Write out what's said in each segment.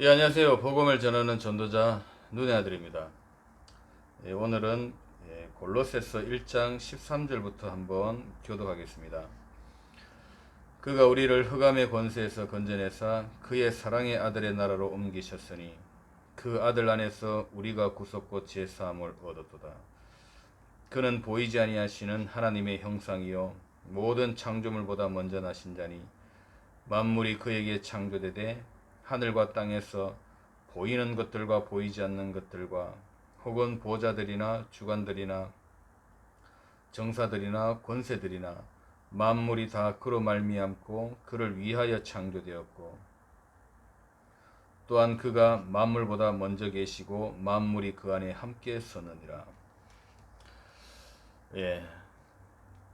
예, 안녕하세요. 복음을 전하는 전도자 눈의 아들입니다. 예, 오늘은 골로새서 1장 13절부터 한번 교독하겠습니다. 그가 우리를 흑암의 권세에서 건져내사 그의 사랑의 아들의 나라로 옮기셨으니 그 아들 안에서 우리가 구속고 제사함을 얻었도다. 그는 보이지 아니하시는 하나님의 형상이요 모든 창조물보다 먼저 나신 자니 만물이 그에게 창조되되 하늘과 땅에서 보이는 것들과 보이지 않는 것들과 혹은 보좌들이나 주관들이나 정사들이나 권세들이나 만물이 다 그로 말미암고 그를 위하여 창조되었고 또한 그가 만물보다 먼저 계시고 만물이 그 안에 함께 서느니라. 예,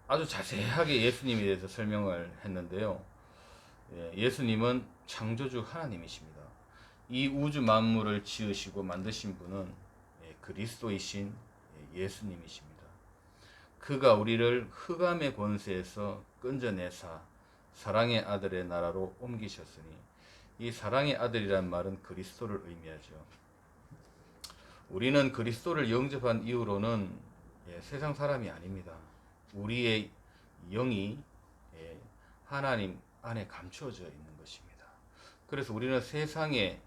아주 자세하게 예수님에 대해서 설명을 했는데요. 예수님은 창조주 하나님이십니다. 이 우주 만물을 지으시고 만드신 분은 그리스도이신 예수님이십니다. 그가 우리를 흑암의 권세에서 끈져내사 사랑의 아들의 나라로 옮기셨으니, 이 사랑의 아들이란 말은 그리스도를 의미하죠. 우리는 그리스도를 영접한 이후로는 세상 사람이 아닙니다. 우리의 영이 하나님 안에 감추어져 있는 것입니다. 그래서 우리는 세상의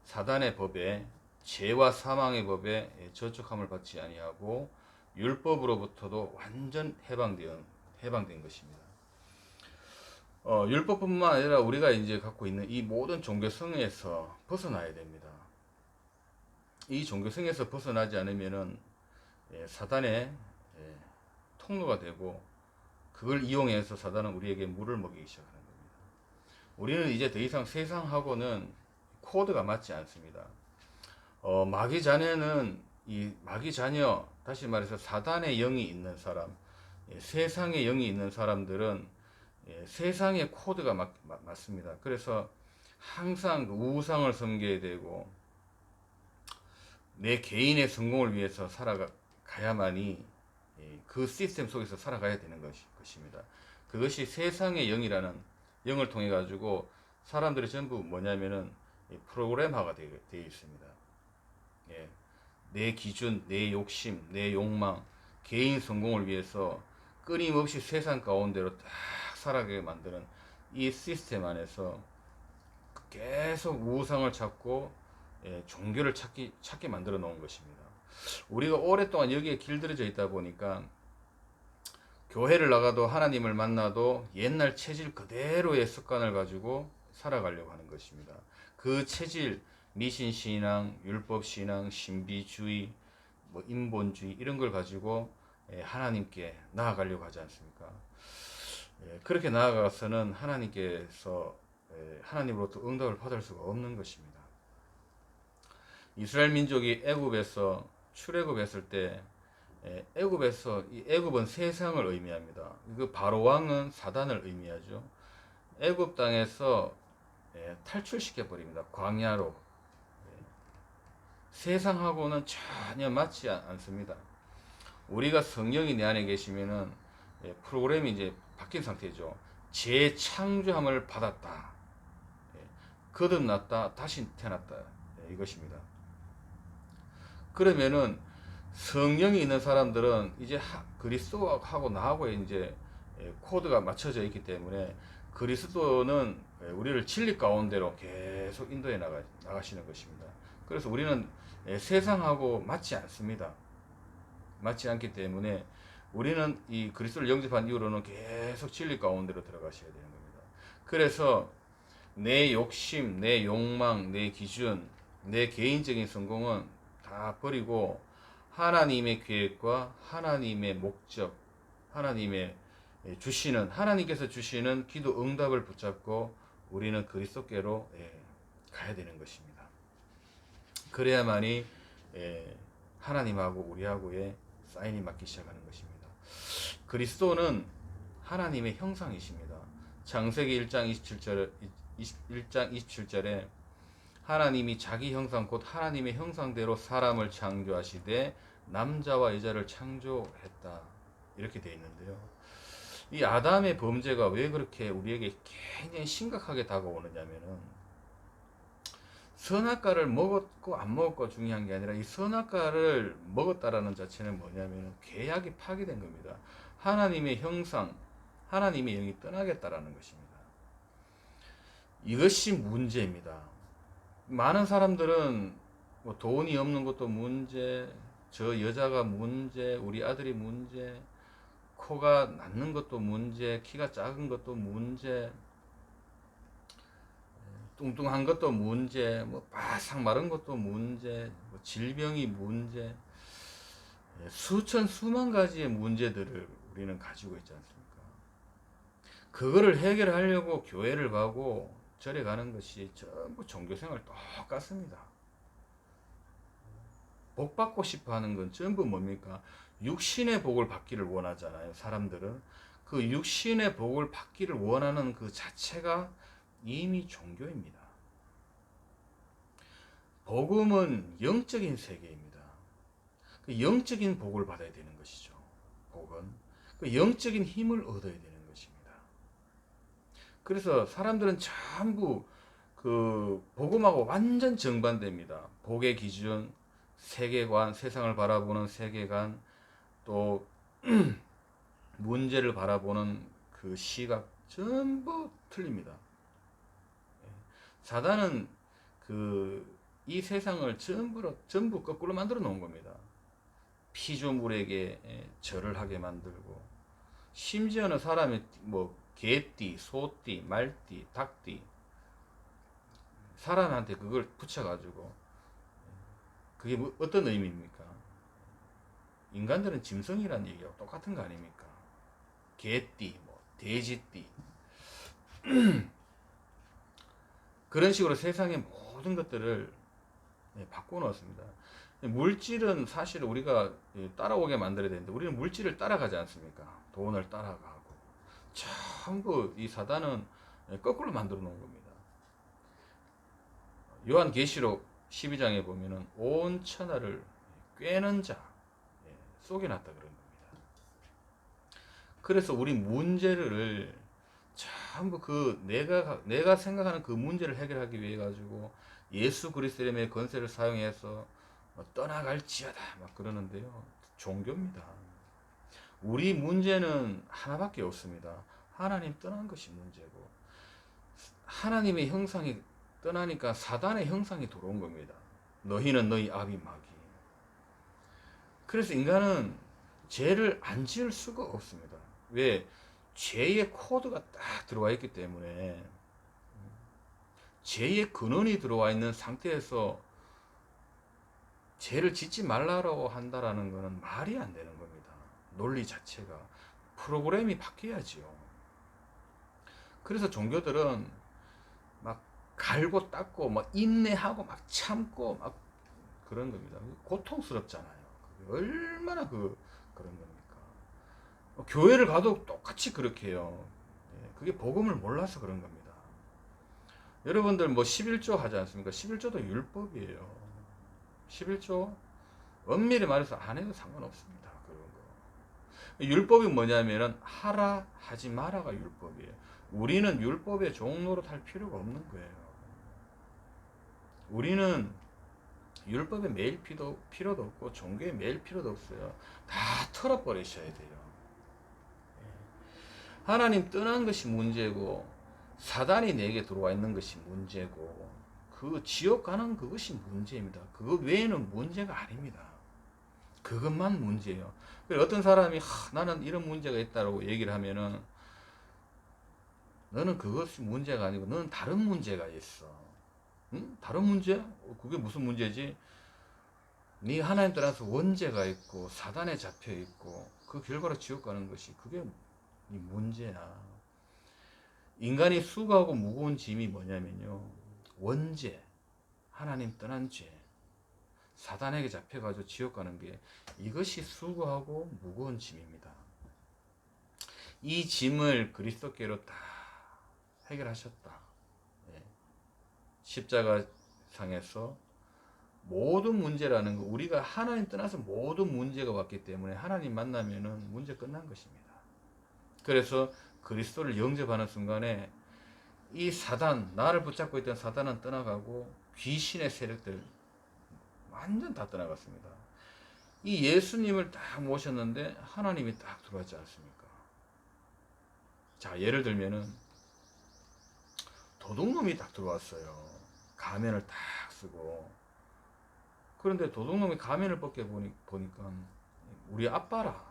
사단의 법에, 죄와 사망의 법에 저촉함을 받지 아니하고 율법으로부터도 완전 해방된 것입니다. 율법뿐만 아니라 우리가 이제 갖고 있는 이 모든 종교성에서 벗어나야 됩니다. 이 종교성에서 벗어나지 않으면은 사단의 통로가 되고, 그걸 이용해서 사단은 우리에게 물을 먹이기 시작하는 겁니다. 우리는 이제 더 이상 세상하고는 코드가 맞지 않습니다. 마귀 자녀는, 이 마귀 자녀, 다시 말해서 사단의 영이 있는 사람, 세상의 영이 있는 사람들은 세상의 코드가 맞습니다. 그래서 항상 그 우상을 섬겨야 되고 내 개인의 성공을 위해서 살아가야만이 그 시스템 속에서 살아가야 되는 것입니다. 그것이 세상의 영이라는 영을 통해 가지고 사람들이 전부 뭐냐면은 프로그램화가 되어 있습니다. 예. 내 기준, 내 욕심, 내 욕망, 개인 성공을 위해서 끊임없이 세상 가운데로 딱 살아가게 만드는 이 시스템 안에서 계속 우상을 찾고 종교를 찾게 만들어 놓은 것입니다. 우리가 오랫동안 여기에 길들여져 있다 보니까 교회를 나가도 하나님을 만나도 옛날 체질 그대로의 습관을 가지고 살아가려고 하는 것입니다. 그 체질, 미신신앙, 율법신앙, 신비주의, 인본주의 이런 걸 가지고 하나님께 나아가려고 하지 않습니까? 그렇게 나아가서는 하나님으로부터 응답을 받을 수가 없는 것입니다. 이스라엘 민족이 애굽에서 출애굽했을 때, 이 애굽은 세상을 의미합니다. 그 바로 왕은 사단을 의미하죠. 애굽 땅에서 탈출시켜 버립니다. 광야로. 세상하고는 전혀 맞지 않습니다. 우리가 성령이 내 안에 계시면은 프로그램이 이제 바뀐 상태죠. 재창조함을 받았다. 거듭났다. 다시 태어났다. 이것입니다. 그러면은 성령이 있는 사람들은 이제 그리스도하고 나하고 이제 코드가 맞춰져 있기 때문에 그리스도는 우리를 진리 가운데로 계속 인도해 나가시는 것입니다. 그래서 우리는 세상하고 맞지 않습니다. 맞지 않기 때문에 우리는 이 그리스도를 영접한 이후로는 계속 진리 가운데로 들어가셔야 되는 겁니다. 그래서 내 욕심, 내 욕망, 내 기준, 내 개인적인 성공은 다 버리고 하나님의 계획과 하나님의 목적, 하나님께서 주시는 기도 응답을 붙잡고 우리는 그리스도께로 가야 되는 것입니다. 그래야만이 하나님하고 우리하고의 사인이 맞기 시작하는 것입니다. 그리스도는 하나님의 형상이십니다. 창세기 1장 27절에 하나님이 자기 형상 곧 하나님의 형상대로 사람을 창조하시되 남자와 여자를 창조했다. 이렇게 되어 있는데요. 이 아담의 범죄가 왜 그렇게 우리에게 굉장히 심각하게 다가오느냐면은 선악과를 먹었고 안 먹었고 중요한 게 아니라 이 선악과를 먹었다라는 자체는 뭐냐면 계약이 파기된 겁니다. 하나님의 형상, 하나님의 영이 떠나겠다라는 것입니다. 이것이 문제입니다. 많은 사람들은 뭐 돈이 없는 것도 문제, 저 여자가 문제, 우리 아들이 문제, 코가 낮는 것도 문제, 키가 작은 것도 문제, 뚱뚱한 것도 문제, 뭐 바싹 마른 것도 문제, 뭐 질병이 문제, 수천 수만 가지의 문제들을 우리는 가지고 있지 않습니까? 그거를 해결하려고 교회를 가고 절에 가는 것이 전부 종교생활 똑같습니다. 복 받고 싶어 하는 건 전부 뭡니까? 육신의 복을 받기를 원하잖아요. 사람들은 그 육신의 복을 받기를 원하는 그 자체가 이미 종교입니다. 복음은 영적인 세계입니다. 그 영적인 복을 받아야 되는 것이죠. 복은 그 영적인 힘을 얻어야 되는 것입니다. 그래서 사람들은 전부 그 복음하고 완전 정반대입니다. 복의 기준, 세계관, 세상을 바라보는 세계관, 또 문제를 바라보는 그 시각 전부 틀립니다. 사단은 그 이 세상을 전부 거꾸로 만들어 놓은 겁니다. 피조물에게 절을 하게 만들고, 심지어는 사람이 뭐 개띠, 소띠, 말띠, 닭띠, 사람한테 그걸 붙여가지고, 그게 뭐 어떤 의미입니까? 인간들은 짐승이라는 얘기하고 똑같은 거 아닙니까? 개띠, 뭐 돼지띠, 그런 식으로 세상의 모든 것들을 바꿔놓았습니다. 물질은 사실 우리가 따라오게 만들어야 되는데 우리는 물질을 따라가지 않습니까? 돈을 따라가고 전부 이 사단은 거꾸로 만들어 놓은 겁니다. 요한계시록 12장에 보면은 온 천하를 꿰는 자 속여놨다 그런 겁니다. 그래서 우리 문제를 전부 그 내가 생각하는 그 문제를 해결하기 위해 가지고 예수 그리스도의 이름의 권세를 사용해서 떠나갈지어다 막 그러는데요. 종교입니다. 우리 문제는 하나밖에 없습니다. 하나님 떠난 것이 문제고, 하나님의 형상이 떠나니까 사단의 형상이 들어온 겁니다. 너희는 너희 아비 마귀. 그래서 인간은 죄를 안 지을 수가 없습니다. 왜? 죄의 코드가 딱 들어와 있기 때문에, 죄의 근원이 들어와 있는 상태에서 죄를 짓지 말라고 한다라는 것은 말이 안 되는 겁니다. 논리 자체가. 프로그램이 바뀌어야지요. 그래서 종교들은 막 갈고 닦고 막 인내하고 막 참고 막 그런 겁니다. 고통스럽잖아요. 얼마나 그런 겁니까? 교회를 가도 똑같이 그렇게 해요. 그게 복음을 몰라서 그런 겁니다. 여러분들 뭐 11조 하지 않습니까? 11조도 율법이에요. 11조 엄밀히 말해서 안 해도 상관없습니다. 그런 거. 율법이 뭐냐면은 하라 하지 마라가 율법이에요. 우리는 율법의 종로로 할 필요가 없는 거예요. 우리는 율법에 매일 필요도 없고 종교에 매일 필요도 없어요. 다 털어버리셔야 돼요. 하나님 떠난 것이 문제고 사단이 내게 들어와 있는 것이 문제고 그 지옥 가는 그것이 문제입니다. 그거 외에는 문제가 아닙니다. 그것만 문제예요. 어떤 사람이 나는 이런 문제가 있다고 얘기를 하면은 너는 그것이 문제가 아니고 너는 다른 문제가 있어. 응? 다른 문제? 그게 무슨 문제지? 네 하나님 떠나서 원죄가 있고 사단에 잡혀 있고 그 결과로 지옥 가는 것이 그게 네 문제야. 인간이 수고하고 무거운 짐이 뭐냐면요. 원죄, 하나님 떠난 죄, 사단에게 잡혀가지고 지옥 가는 게 이것이 수고하고 무거운 짐입니다. 이 짐을 그리스도께로 다 해결하셨다. 십자가 상에서 모든 문제라는 거, 우리가 하나님 떠나서 모든 문제가 왔기 때문에 하나님 만나면은 문제 끝난 것입니다. 그래서 그리스도를 영접하는 순간에 이 사단, 나를 붙잡고 있던 사단은 떠나가고 귀신의 세력들 완전 다 떠나갔습니다. 이 예수님을 딱 모셨는데 하나님이 딱 들어왔지 않습니까? 자, 예를 들면은 도둑놈이 딱 들어왔어요. 가면을 딱 쓰고. 그런데 도둑놈이 가면을 보니까 우리 아빠라.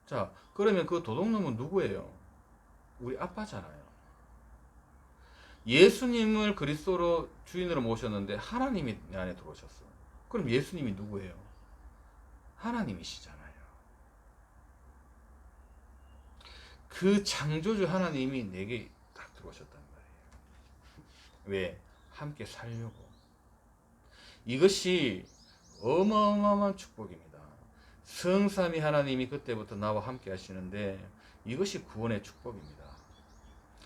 자, 그러면 그 도둑놈은 누구예요? 우리 아빠잖아요. 예수님을 그리스도로 주인으로 모셨는데 하나님이 내 안에 들어오셨어. 그럼 예수님이 누구예요? 하나님이시잖아요. 그 창조주 하나님이 내게 딱 들어오셨단 말이에요. 왜? 함께 살려고. 이것이 어마어마한 축복입니다. 성삼위 하나님이 그때부터 나와 함께 하시는데 이것이 구원의 축복입니다.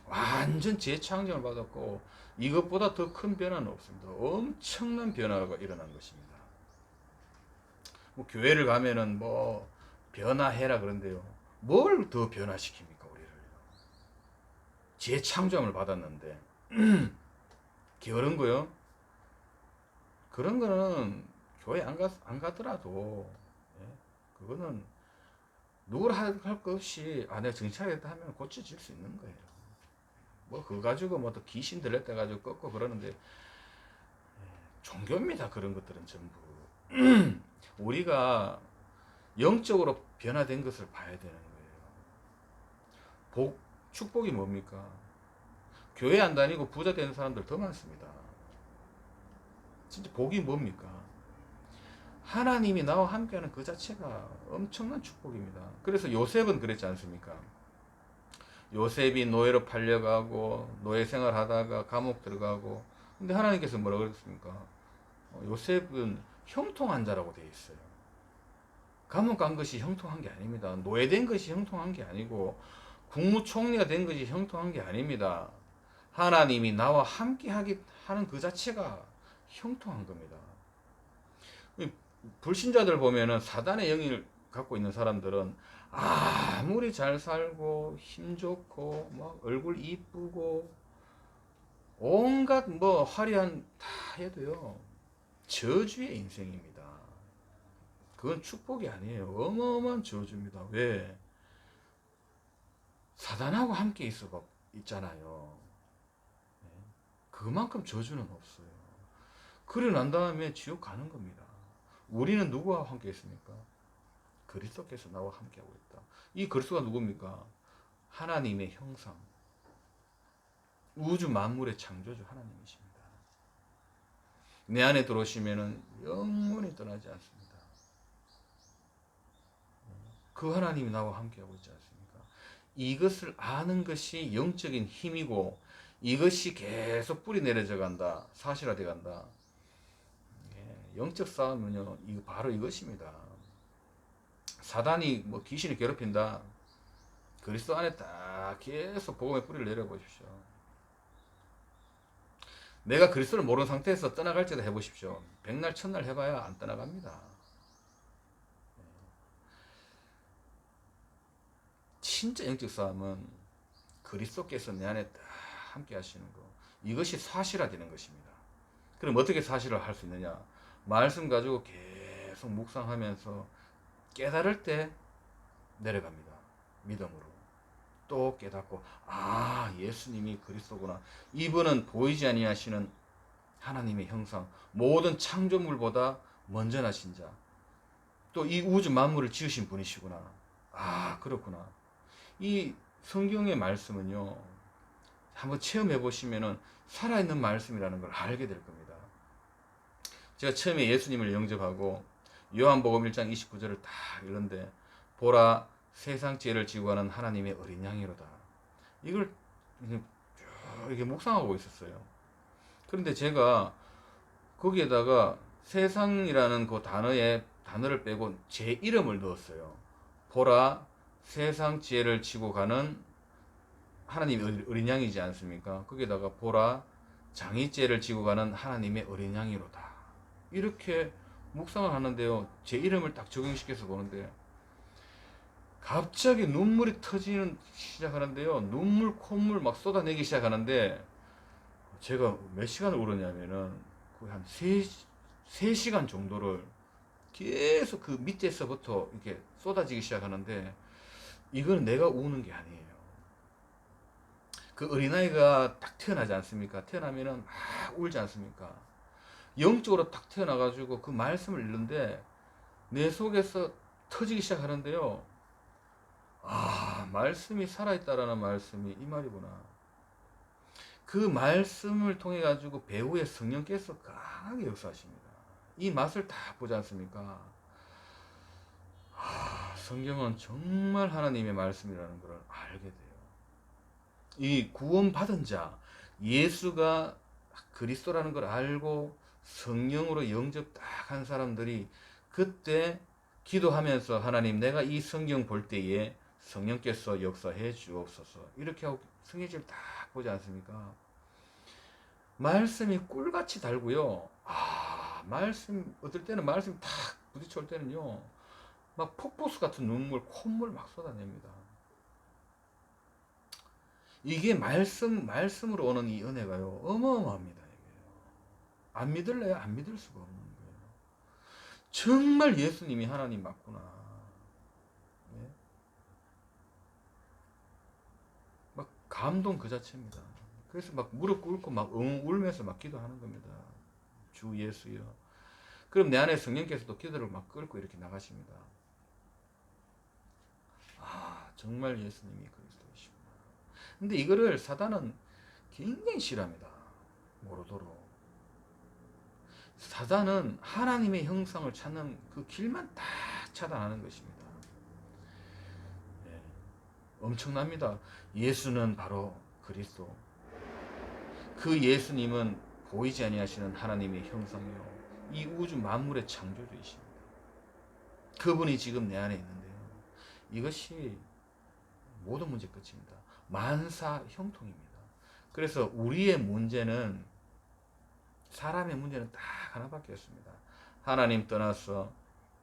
완전 재창조를 받았고 이것보다 더 큰 변화는 없습니다. 엄청난 변화가 일어난 것입니다. 뭐 교회를 가면은 뭐 변화해라 그런데요. 뭘 더 변화시킵니까 우리를? 재창조함을 받았는데 게으른 거요? 그런 거는 교회 안 가더라도 그거는 누구를 할 것 없이 내가 정착했다 하면 고쳐질 수 있는 거예요. 뭐 그거 가지고 뭐 또 귀신 들렸다 가지고 꺾고 그러는데 종교입니다. 그런 것들은 전부 우리가 영적으로 변화된 것을 봐야 되는 거예요. 축복이 뭡니까? 교회 안 다니고 부자 되는 사람들 더 많습니다. 진짜 복이 뭡니까? 하나님이 나와 함께하는 그 자체가 엄청난 축복입니다. 그래서 요셉은 그랬지 않습니까? 요셉이 노예로 팔려가고 노예 생활하다가 감옥 들어가고 근데 하나님께서 뭐라고 그랬습니까? 요셉은 형통한 자라고 되어 있어요. 감옥 간 것이 형통한 게 아닙니다. 노예된 것이 형통한 게 아니고 국무총리가 된 것이 형통한 게 아닙니다. 하나님이 나와 함께 하는 그 자체가 형통한 겁니다. 불신자들 보면은 사단의 영을 갖고 있는 사람들은 아무리 잘 살고 힘 좋고 뭐 얼굴 이쁘고 온갖 뭐 화려한 다 해도요 저주의 인생입니다. 그건 축복이 아니에요. 어마어마한 저주입니다. 왜? 사단하고 함께 있잖아요. 그만큼 저주는 없어요. 그러고 난 다음에 지옥 가는 겁니다. 우리는 누구와 함께 있습니까? 그리스도께서 나와 함께하고 있다. 이 그리스도가 누굽니까? 하나님의 형상, 우주 만물의 창조주 하나님이십니다. 내 안에 들어오시면은 영원히 떠나지 않습니다. 그 하나님이 나와 함께하고 있지 않습니까? 이것을 아는 것이 영적인 힘이고 이것이 계속 뿌리 내려져 간다. 사실화돼 간다. 영적 싸움은요, 이거 바로 이것입니다. 사단이 뭐 귀신을 괴롭힌다. 그리스도 안에 딱 계속 복음의 뿌리를 내려보십시오. 내가 그리스도를 모르는 상태에서 떠나갈지도 해보십시오. 백날 천날 해봐야 안 떠나갑니다. 진짜 영적 싸움은 그리스도께서 내 안에 딱 함께 하시는 거. 이것이 사실화되는 것입니다. 그럼 어떻게 사실을 할 수 있느냐? 말씀 가지고 계속 묵상하면서 깨달을 때 내려갑니다. 믿음으로. 또 깨닫고 예수님이 그리스도구나. 이분은 보이지 아니하시는 하나님의 형상, 모든 창조물보다 먼저 나신 자. 또 이 우주 만물을 지으신 분이시구나. 그렇구나. 이 성경의 말씀은요. 한번 체험해 보시면은 살아있는 말씀이라는 걸 알게 될 겁니다. 제가 처음에 예수님을 영접하고 요한복음 1장 29절을 딱 읽는데 보라 세상 죄를 지고 가는 하나님의 어린 양이로다. 이걸 이렇게 묵상하고 있었어요. 그런데 제가 거기에다가 세상이라는 그 단어를 빼고 제 이름을 넣었어요. 보라 세상 죄를 지고 가는 하나님의 어린 양이지 않습니까? 거기에다가 보라 장의죄를 지고 가는 하나님의 어린 양이로다. 이렇게 묵상을 하는데요. 제 이름을 딱 적용시켜서 보는데 갑자기 눈물이 터지는 시작하는데요. 눈물, 콧물 막 쏟아내기 시작하는데 제가 몇 시간을 울었냐면은 거의 한 3시간 정도를 계속 그 밑에서부터 이렇게 쏟아지기 시작하는데 이건 내가 우는 게 아니에요. 그 어린아이가 딱 태어나지 않습니까? 태어나면은 막 울지 않습니까? 영적으로 딱 태어나가지고 그 말씀을 읽는데 내 속에서 터지기 시작하는데요. 아, 말씀이 살아있다라는 말씀이 이 말이구나. 그 말씀을 통해 가지고 배후의 성령께서 강하게 역사하십니다. 이 맛을 다 보지 않습니까? 아, 성경은 정말 하나님의 말씀이라는 걸 알게 돼요. 이 구원받은 자, 예수가 그리스도라는 걸 알고 성령으로 영접 딱 한 사람들이 그때 기도하면서 하나님 내가 이 성경 볼 때에 성령께서 역사해 주옵소서 이렇게 하고 성경을 딱 보지 않습니까? 말씀이 꿀같이 달고요. 아, 말씀 어떨 때는 말씀 탁 부딪혀올 때는요. 막 폭포수 같은 눈물, 콧물 막 쏟아냅니다. 이게 말씀으로 오는 이 은혜가요. 어마어마합니다. 안 믿을래요? 안 믿을 수가 없는 거예요. 정말 예수님이 하나님 맞구나. 네? 막 감동 그 자체입니다. 그래서 막 무릎 꿇고 막 울면서 막 기도하는 겁니다. 주 예수여. 그럼 내 안에 성령께서도 기도를 막 끌고 이렇게 나가십니다. 아, 정말 예수님이 그리스도이시구나. 근데 이거를 사단은 굉장히 싫어합니다. 모르도록. 사단은 하나님의 형상을 찾는 그 길만 딱 차단하는 것입니다. 예, 엄청납니다. 예수는 바로 그리스도. 그 예수님은 보이지 아니하시는 하나님의 형상이요. 이 우주 만물의 창조주이십니다. 그분이 지금 내 안에 있는데요. 이것이 모든 문제 끝입니다. 만사 형통입니다. 그래서 우리의 문제는 사람의 문제는 딱 하나밖에 없습니다. 하나님 떠나서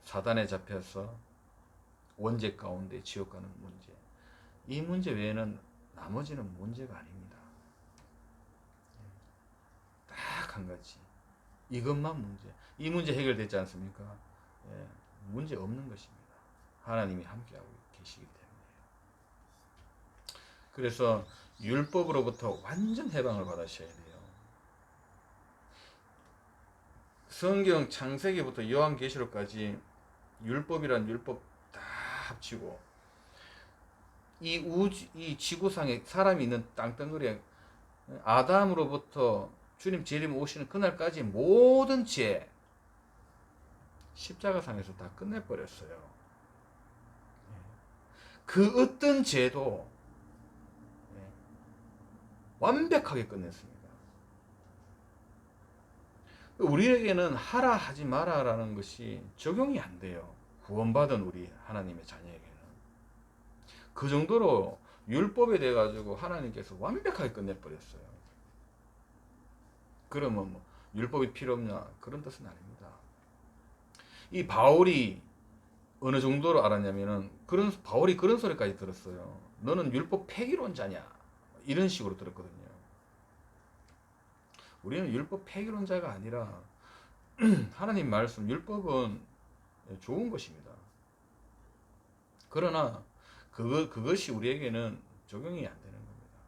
사단에 잡혀서 원죄 가운데 지옥 가는 문제. 이 문제 외에는 나머지는 문제가 아닙니다. 딱 한 가지. 이것만 문제. 이 문제 해결되지 않습니까? 예, 문제 없는 것입니다. 하나님이 함께하고 계시기 때문에요. 그래서 율법으로부터 완전 해방을 받으셔야 돼요. 성경 창세기부터 요한계시록까지 율법이란 율법 다 합치고 이 지구상에 사람이 있는 땅덩어리에 아담으로부터 주님 재림 오시는 그날까지 모든 죄 십자가상에서 다 끝내버렸어요. 그 어떤 죄도 완벽하게 끝냈습니다. 우리에게는 하라 하지 마라라는 것이 적용이 안 돼요. 구원받은 우리 하나님의 자녀에게는. 그 정도로 율법에 대해 가지고 하나님께서 완벽하게 끝내버렸어요. 그러면 뭐 율법이 필요 없냐? 그런 뜻은 아닙니다. 이 바울이 어느 정도로 알았냐면은 바울이 그런 소리까지 들었어요. 너는 율법 폐기론자냐? 이런 식으로 들었거든요. 우리는 율법 폐기론자가 아니라 하나님 말씀 율법은 좋은 것입니다. 그러나 그것이 우리에게는 적용이 안 되는 겁니다.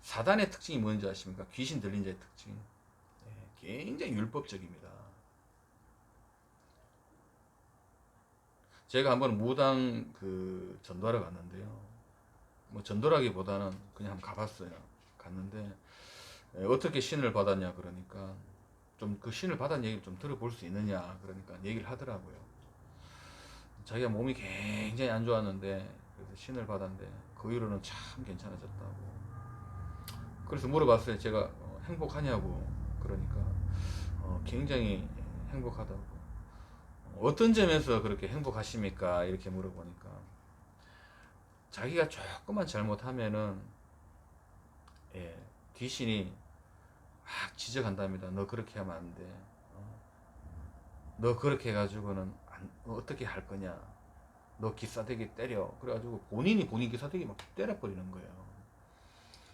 사단의 특징이 뭔지 아십니까? 귀신 들린 자의 특징. 굉장히 율법적입니다. 제가 한번 무당 그 전도하러 갔는데요. 뭐 전도라기보다는 그냥 한번 가봤어요. 갔는데 어떻게 신을 받았냐 그러니까 좀 그 신을 받은 얘기를 좀 들어볼 수 있느냐 그러니까 얘기를 하더라고요. 자기가 몸이 굉장히 안 좋았는데 그래서 신을 받았는데 그 이후로는 참 괜찮아졌다고. 그래서 물어봤어요. 제가 행복하냐고. 그러니까 굉장히 행복하다고. 어떤 점에서 그렇게 행복하십니까? 이렇게 물어보니까 자기가 조금만 잘못하면은 귀신이 막 지적한답니다. 너 그렇게 하면 안 돼. 너 그렇게 해가지고는 어떻게 할 거냐. 너 기싸대기 때려. 그래가지고 본인 기싸대기 막 때려버리는 거예요.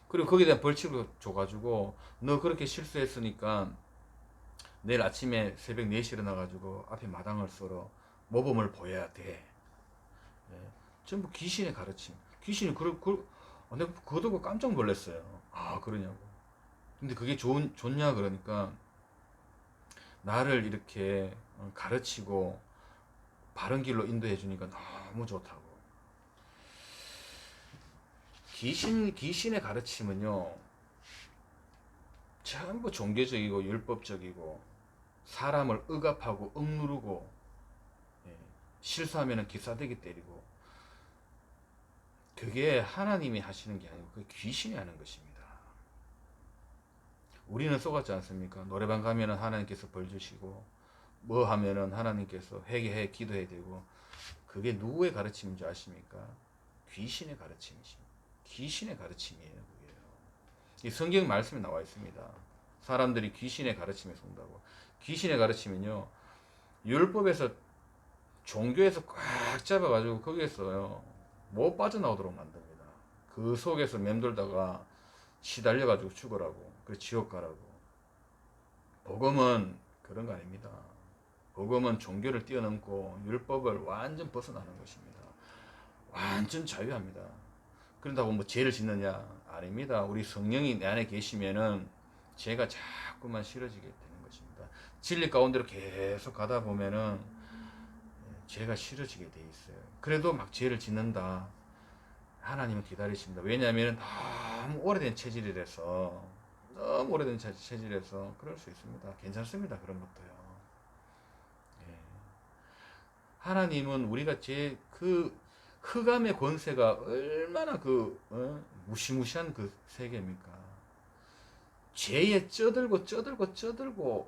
그리고 거기에 대한 벌칙을 줘가지고 너 그렇게 실수했으니까 내일 아침에 새벽 4시에 일어나가지고 앞에 마당을 썰어 모범을 보여야 돼. 예. 전부 귀신의 가르침. 귀신이 내가 그거 듣고 깜짝 놀랐어요. 아, 그러냐고. 근데 그게 좋냐 그러니까 나를 이렇게 가르치고 바른 길로 인도해 주니까 너무 좋다고. 귀신의 가르침은요, 전부 종교적이고 율법적이고 사람을 억압하고 억누르고, 예, 실수하면 기싸대기 때리고, 그게 하나님이 하시는 게 아니고 그 귀신이 하는 것입니다. 우리는 속았지 않습니까? 노래방 가면은 하나님께서 벌 주시고 뭐 하면은 하나님께서 회개해 기도해야 되고, 그게 누구의 가르침인지 아십니까? 귀신의 가르침이십니다. 귀신의 가르침이에요. 그게요. 이 성경 말씀에 나와 있습니다. 사람들이 귀신의 가르침에 속는다고. 귀신의 가르침은요, 율법에서 종교에서 꽉 잡아가지고 거기에서요 못 빠져나오도록 만듭니다. 그 속에서 맴돌다가 시달려가지고 죽으라고, 그 지옥 가라고. 복음은 그런 거 아닙니다. 복음은 종교를 뛰어넘고 율법을 완전 벗어나는 것입니다. 완전 자유합니다. 그런다고 뭐 죄를 짓느냐? 아닙니다. 우리 성령이 내 안에 계시면은 죄가 자꾸만 싫어지게 되는 것입니다. 진리 가운데로 계속 가다 보면은 죄가 싫어지게 돼 있어요. 그래도 막 죄를 짓는다. 하나님은 기다리십니다. 왜냐하면 너무 오래된 체질이라서, 너무 오래된 체질에서 그럴 수 있습니다. 괜찮습니다. 그런 것도요. 예. 하나님은 우리가 그 흑암의 권세가 얼마나 무시무시한 그 세계입니까? 죄에 쩌들고 완전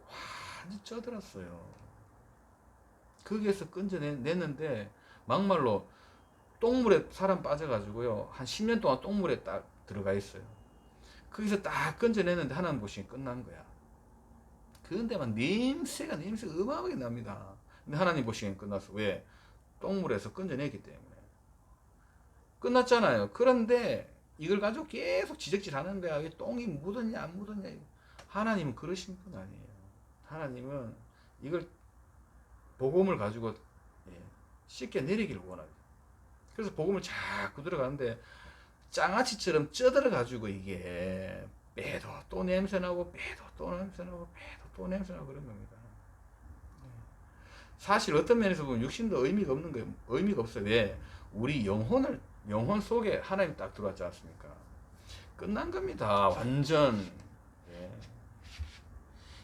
쩌들었어요. 거기에서 끈져냈는데 막말로 똥물에 사람 빠져가지고요, 한 10년 동안 똥물에 딱 들어가 있어요. 거기서 딱 건져내는데 하나님 보시기에 끝난 거야. 그런데만 냄새가 어마어마하게 납니다. 근데 하나님 보시기엔 끝났어. 왜? 똥물에서 건져내기 때문에. 끝났잖아요. 그런데 이걸 가지고 계속 지적질 하는 거야. 왜 똥이 묻었냐 안 묻었냐. 하나님은 그러신 분 아니에요. 하나님은 이걸 복음을 가지고 씻겨 내리기를 원하죠. 그래서 복음을 자꾸 들어가는데 장아찌처럼 쪄들어가지고 이게 빼도 또 냄새나고 빼도 또 냄새나고 빼도 또 냄새나고 그런 겁니다. 사실 어떤 면에서 보면 육신도 의미가 없는 거예요. 의미가 없어요. 왜? 우리 영혼 속에 하나님 딱 들어왔지 않습니까? 끝난 겁니다. 완전. 예.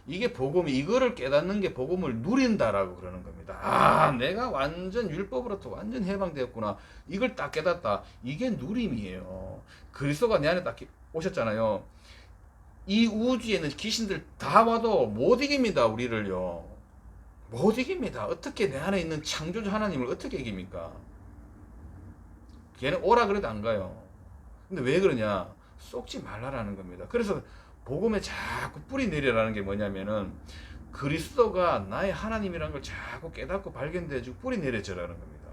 이게 복음이, 이거를 깨닫는 게 복음을 누린다라고 그러는 겁니다. 아, 내가 완전 율법으로부터 완전 해방되었구나. 이걸 딱 깨닫다. 이게 누림이에요. 그리스도가 내 안에 딱 오셨잖아요. 이 우주에는 귀신들 다 와도 못 이깁니다. 우리를요. 못 이깁니다. 어떻게 내 안에 있는 창조주 하나님을 어떻게 이깁니까? 걔는 오라 그래도 안 가요. 근데 왜 그러냐? 속지 말라라는 겁니다. 그래서 복음에 자꾸 뿌리 내리라는 게 뭐냐면은 그리스도가 나의 하나님이라는 걸 자꾸 깨닫고 발견돼주고 뿌리 내려져라는 겁니다.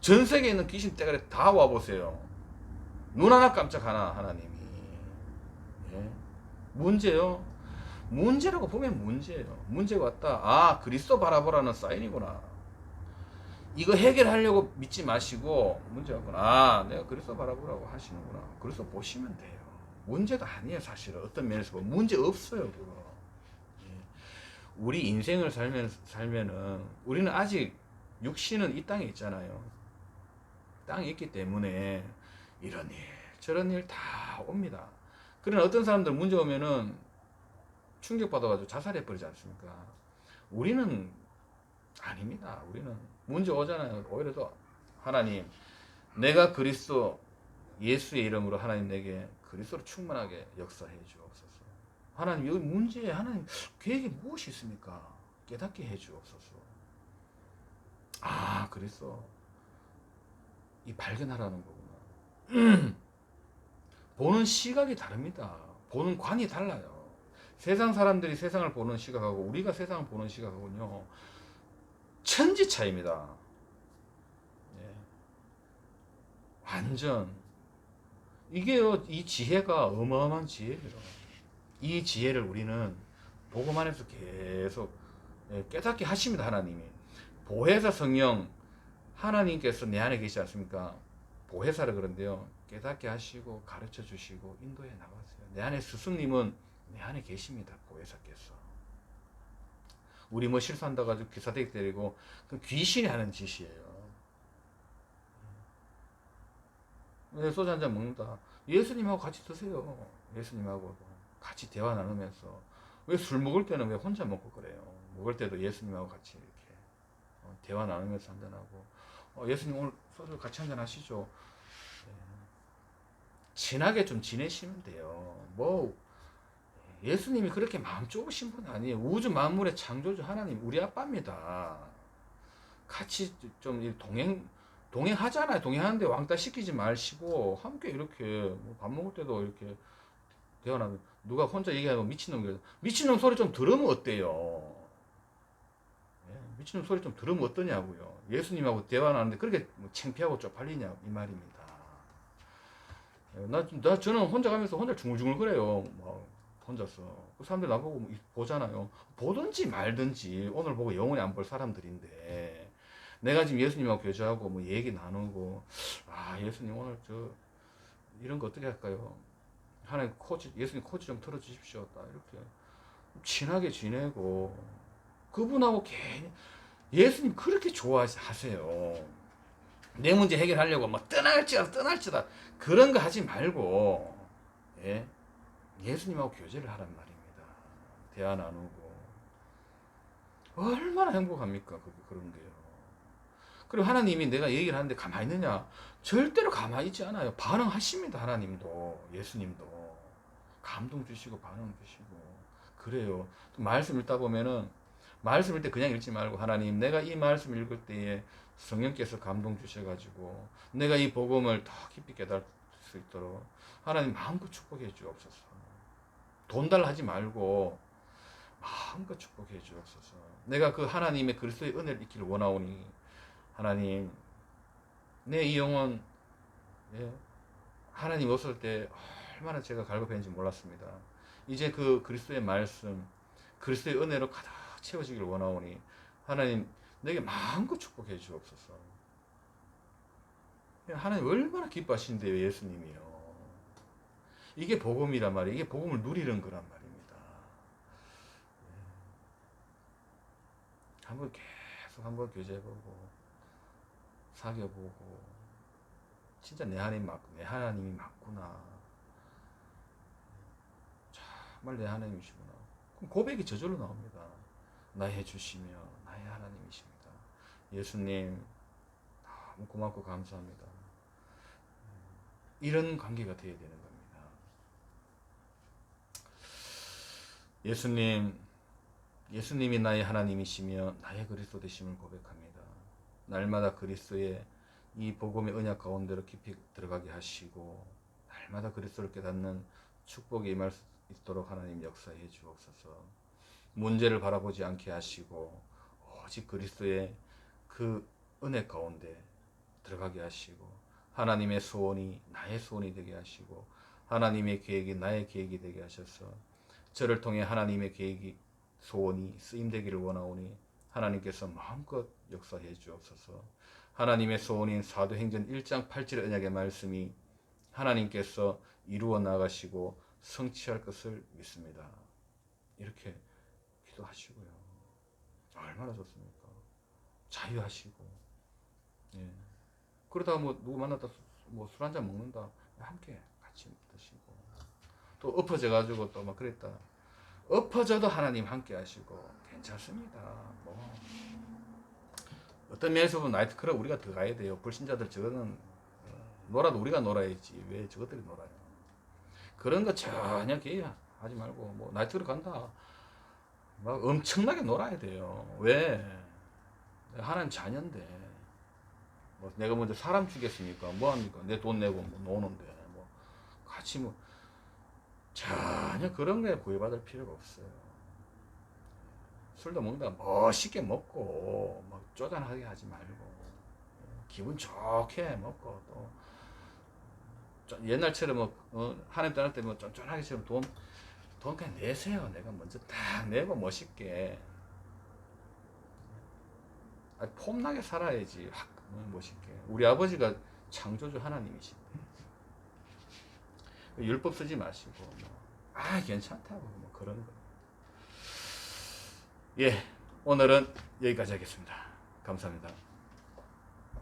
전 세계에 있는 귀신 떼가리 다 와보세요. 눈 하나 깜짝 하나 하나님이. 예? 문제요? 문제라고 보면 문제예요. 문제가 왔다. 아, 그리스도 바라보라는 사인이구나. 이거 해결하려고 믿지 마시고 문제가 왔구나. 아, 내가 그리스도 바라보라고 하시는구나. 그리스도 보시면 돼요. 문제가 아니에요. 사실은 어떤 면에서 보면 문제 없어요. 그거. 예. 우리 인생을 살면은 우리는 아직 육신은 이 땅에 있잖아요. 땅에 있기 때문에 이런 일 저런 일 다 옵니다. 그러나 어떤 사람들 문제 오면은 충격받아가지고 자살해 버리지 않습니까? 우리는 아닙니다. 우리는 문제 오잖아요. 오히려 더 하나님, 내가 그리스도 예수의 이름으로 하나님 내게 그리스도로 충만하게 역사해 주옵소서. 하나님, 여기 문제에 하나님 계획이 무엇이 있습니까? 깨닫게 해 주옵소서. 아, 그리스도 이 발견하라는 거구나. 보는 시각이 다릅니다. 보는 관이 달라요. 세상 사람들이 세상을 보는 시각하고 우리가 세상을 보는 시각하고는요, 천지 차이입니다. 완전 이게요, 이 지혜가 어마어마한 지혜예요. 이 지혜를 우리는 복음 안에서 계속 깨닫게 하십니다. 하나님이 보혜사 성령, 하나님께서 내 안에 계시지 않습니까? 보혜사를 그런데요, 깨닫게 하시고 가르쳐 주시고 인도해 나가세요. 내 안에 스승님은 내 안에 계십니다. 보혜사께서. 우리 뭐 실수한다 가지고 기사대기 때리고, 그 귀신이 하는 짓이에요. 소주 한잔 먹는다, 예수님하고 같이 드세요. 예수님하고 같이 대화 나누면서. 왜 술 먹을 때는 왜 혼자 먹고 그래요? 먹을 때도 예수님하고 같이 이렇게 대화 나누면서 한잔하고, 예수님 오늘 소주 같이 한잔 하시죠. 친하게 좀 지내시면 돼요. 뭐 예수님이 그렇게 마음 좁으신 분 아니에요. 우주 만물의 창조주 하나님 우리 아빠입니다. 같이 좀 동행하잖아요. 동행하는데 왕따 시키지 마시고 함께 이렇게 밥 먹을 때도 이렇게 대화하면, 누가 혼자 얘기하면 미친놈 소리 좀 들으면 어때요? 미친놈 소리 좀 들으면 어떠냐고요. 예수님하고 대화 나누는데 그렇게 창피하고 쪽팔리냐 이 말입니다. 저는 혼자 가면서 혼자 중얼중얼 그래요. 막 혼자서. 그 사람들 나보고 보잖아요. 보든지 말든지 오늘 보고 영원히 안 볼 사람들인데, 내가 지금 예수님하고 교제하고 뭐 얘기 나누고, 예수님 오늘 이런 거 어떻게 할까요? 하나님 예수님 코치 좀 틀어주십시오. 딱 이렇게 친하게 지내고, 그분하고 괜히 예수님 그렇게 좋아하세요. 내 문제 해결하려고 뭐 떠날지다 그런 거 하지 말고, 예수님하고 교제를 하란 말입니다. 대화 나누고 얼마나 행복합니까? 그런 게요. 그리고 하나님이 내가 얘기를 하는데 가만히 있느냐? 절대로 가만히 있지 않아요. 반응하십니다. 하나님도 예수님도 감동 주시고 반응 주시고 그래요. 말씀 읽다 보면은, 말씀 읽을 때 그냥 읽지 말고, 하나님 내가 이 말씀 읽을 때에 성령께서 감동 주셔가지고 내가 이 복음을 더 깊이 깨달을 수 있도록 하나님 마음껏 축복해 주옵소서. 돈 달라 하지 말고 마음껏 축복해 주옵소서. 내가 그 하나님의 그리스도의 은혜를 잊기를 원하오니, 하나님 내 이 영혼, 하나님 없을 때 얼마나 제가 갈급했는지 몰랐습니다. 이제 그 그리스도의 말씀, 그리스도의 은혜로 가득 채워지기를 원하오니 하나님 내게 마음껏 축복해 주옵소서. 하나님 얼마나 기뻐하시는데요, 예수님이요. 이게 복음이란 말이에요. 이게 복음을 누리는 거란 말입니다. 한번 교제해보고 사귀어보고, 진짜 내 하나님이 맞구나, 정말 내 하나님이시구나. 그럼 고백이 저절로 나옵니다. 나의 주시며 나의 하나님이십니다. 예수님 너무 고맙고 감사합니다. 이런 관계가 되어야 되는 겁니다. 예수님이 나의 하나님이시며 나의 그리스도 되심을 고백합니다. 날마다 그리스도의 이 복음의 언약 가운데로 깊이 들어가게 하시고, 날마다 그리스도를 깨닫는 축복이 임할 수 있도록 하나님 역사해 주옵소서. 문제를 바라보지 않게 하시고 오직 그리스도의 그 은혜 가운데 들어가게 하시고, 하나님의 소원이 나의 소원이 되게 하시고, 하나님의 계획이 나의 계획이 되게 하셔서 저를 통해 하나님의 계획이 소원이 쓰임되기를 원하오니 하나님께서 마음껏 역사해 주옵소서. 하나님의 소원인 사도행전 1장 8절 언약의 말씀이 하나님께서 이루어 나가시고 성취할 것을 믿습니다. 이렇게 기도하시고요. 얼마나 좋습니까? 자유하시고, 그러다가 뭐 누구 만났다 뭐 술 한잔 먹는다, 함께 같이 드시고, 또 엎어져 가지고 또 막 그랬다, 엎어져도 하나님 함께 하시고 괜찮습니다. 뭐 어떤 면에서 보면 나이트클럽 우리가 들어가야 돼요. 불신자들 저거는 놀아도 우리가 놀아야지 왜 저것들이 놀아요. 그런 거 전혀 개의하지 말고, 뭐 나이트클럽 간다 막 엄청나게 놀아야 돼요. 왜? 하나님 자녀인데 뭐 내가 먼저 사람 죽였으니까 뭐합니까? 내 돈 내고 뭐 노는데 뭐 같이 뭐 전혀 그런 거에 구애받을 필요가 없어요. 술도 먹는다 멋있게 먹고 막 쪼잔하게 하지 말고 기분 좋게 먹고, 또 옛날처럼 하나님 떠날 때 쫀쫀하게처럼 돈 그냥 내세요. 내가 먼저 딱 내고 멋있게. 폼나게 살아야지. 확 멋있게. 우리 아버지가 창조주 하나님이신데 율법 쓰지 마시고 괜찮다고 그런 거. 예, 오늘은 여기까지 하겠습니다. 감사합니다.